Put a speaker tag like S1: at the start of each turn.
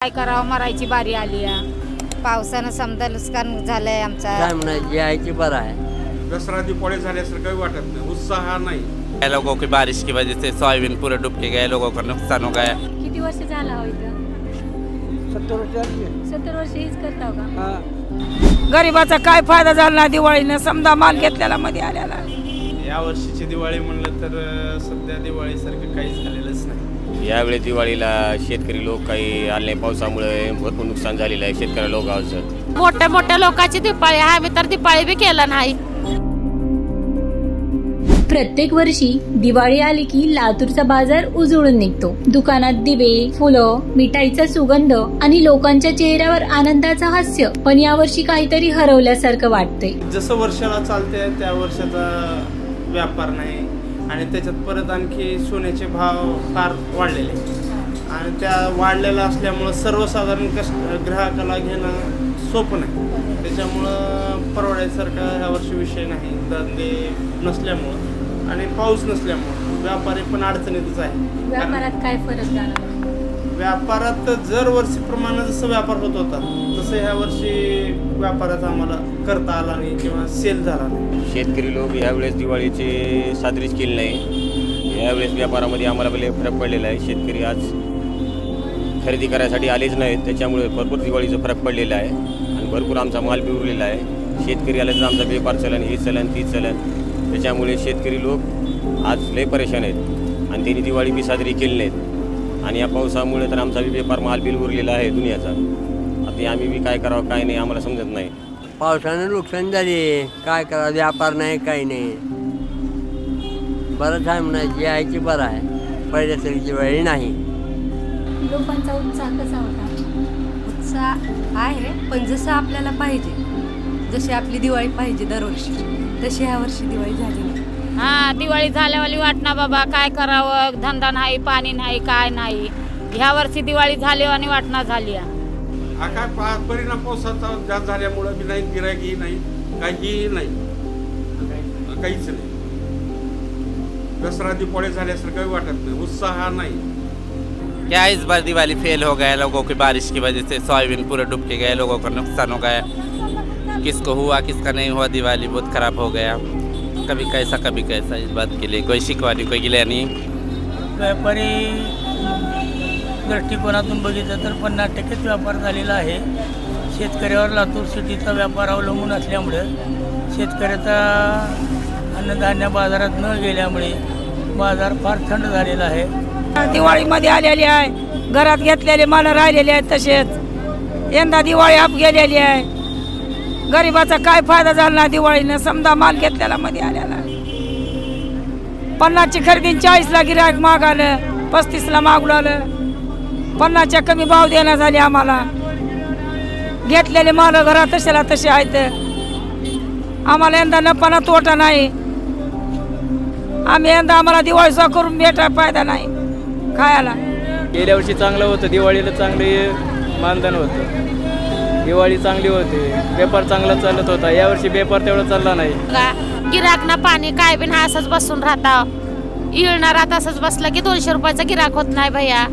S1: काय करावं, मरायची बारी आली आहे। पावसानं समजा नुकसान झालंय आमचा।
S2: काय म्हणायची यायची बरं आहे।
S3: दसरा दिवाळी झाल्यासारखं काही वाटत नाही, उत्साह नहीं।
S4: लोगों की बारिश की वजह से सोयाबीन पूरे डूब के गए, लोगों का नुकसान हो गया।
S5: किती वर्ष झाला हो इथं? 70 वर्ष हीच करता का?
S1: गरीबाचा काय फायदा झाला दिवाळीनं, समजा माल घेतलेला मध्ये आल्याला।
S3: या वर्षीची दिवाळी म्हणलं तर सध्या दिवाळीसारखं काही झालेलंच नाही।
S6: यावेळी दिवाळीला शेतकरी लोक काही आले पावसामुळे भरपूर नुकसान झालेलं आहे शेतकरी लोकांचं।
S5: मोठ्या मोठ्या लोकांची दिवाळी आहे, आम्ही तर दिवाळी बी केला नाही।
S7: प्रत्येक वर्षी दिवाळी आली की लातूरचा बाजार उजळून निघतो। दुकानात दिवे, फुलं, मिठाईचा सुगंध आणि लोकांच्या चेहऱ्यावर आनंदाचं हास्य। पण यावर्षी काहीतरी हरवल्यासारखं वाटतंय।
S3: जसं वर्षाला चालते त्या वर्षाचा व्यापार नाही आणि त्याच्यात परत आणखी सोन्याचे भाव फार वाढलेले आणि त्या वाढलेला असल्यामुळं सर्वसाधारण ग्राहकाला घेणं सोपं नाही। त्याच्यामुळं परवडायसारखा ह्या वर्षी विषय नाही। धंदे नसल्यामुळं आणि पाऊस नसल्यामुळं व्यापारी पण अडचणीतच आहे।
S5: व्यापारात काय फरक जाणवला?
S3: व्यापारात जर वर्षीप्रमाणे जसं व्यापार होत होता तसं ह्या वर्षी व्यापारात आम्हाला करता आला नाही किंवा सेल झाला नाही।
S6: शेतकरी लोक यावेळेस दिवाळीची साजरीच केली नाही। यावेळेस व्यापारामध्ये आम्हाला फरक पडलेला आहे। शेतकरी आज खरेदी करायसाठी आलेच नाहीत, त्याच्यामुळे भरपूर दिवाळीचा फरक पडलेला आहे आणि भरपूर आमचा माल बी उरलेला आहे। शेतकरी आले तर आमचा व्यापार चलन, हे चलन, ती चलन, त्याच्यामुळे शेतकरी लोक आज लय परेशान आहेत आणि त्यांनी दिवाळी बी साजरी केली नाहीत आणि या पावसामुळे तर आमचा बी व्यापार माल बिल उरलेला आहे दुनियाचा। आता आम्ही बी काय करावं काय नाही आम्हाला समजत नाही।
S2: पावसानं नुकसान झाले, काय करावं, व्यापार नाही काही नाही। बरंच आहे म्हणायची यायची बरं आहे, पहिल्यासारखी वेळ नाही।
S5: लोकांचा उत्साह कसा होता?
S8: उत्साह आहे, पण जसं आपल्याला पाहिजे, जशी आपली दिवाळी पाहिजे दरवर्षी, तशी ह्या वर्षी दिवाळी झाली नाही।
S1: हा, दिवाळी झाल्यावाली वाटना बाबा, काय करावं, धंदा नाही, पाणी नाही, काय नाही। ह्या वर्षी दिवाळी झाली आणि वाटना झाली।
S3: हा काय परिणाम पावसाचा जास्त झाल्यामुळे बी नाही, गिरायकी नाही, काहीही नाही, काहीच नाही। दसरा दिवाळी झाल्यासारखं वाटत नाही, उत्साह नहीं।
S4: क्या इस बार दिवाली फेल हो गया, लोगों की बारिश की वजह से सोयाबीन पूरे डूब के गए, लोगों का नुकसान हो गया। किसको हुआ किसका नहीं हुआ, दिवाली बहुत खराब हो गया। कभी कैसा इस बात के लिए कोई शिकवा नहीं, कोई गिला नहीं।
S9: व्यापारी दृष्टिकोनातून बघितलं तर 50% व्यापार झालेला आहे। शेतकऱ्यावर लातूर सिटीचा व्यापार अवलंबून असल्यामुळे शेतकऱ्याचा अन्नधान्य बाजारात न गेल्यामुळे बाजार फार थंड झालेला आहे।
S1: दिवाळीमध्ये आलेली आहे, घरात घेतलेले माल राहिलेले आहेत तसेच। यंदा दिवाळी आप गेलेली आहे, गरीबाचा काय फायदा झाला दिवाळीनं, समजा माल घेतलेला मध्ये आल्याला। 50ची खरेदी 40ला गिरायक मागालं, 35ला मागवलं। 50च्या कमी भाव देण्यात झाले आम्हाला। घेतलेले माल घरात तशाला तसे आहेत। आम्हाला यंदा नफा तोटा नाही। आम्ही यंदा आम्हाला दिवाळीचा करून भेटा फायदा नाही खायला।
S9: गेल्या वर्षी चांगलं होतं, दिवाळीला चांगले मानधन होतं, दिवाळी चांगली होती, व्यापार चांगला चालत होता। यावर्षी व्यापार तेवढा चालला नाही।
S5: गिराक ना पाणी काय बिन असंच बसून राहता, येणार आता असंच बसला की 200 रुपयाचा गिराक होत नाही भैया।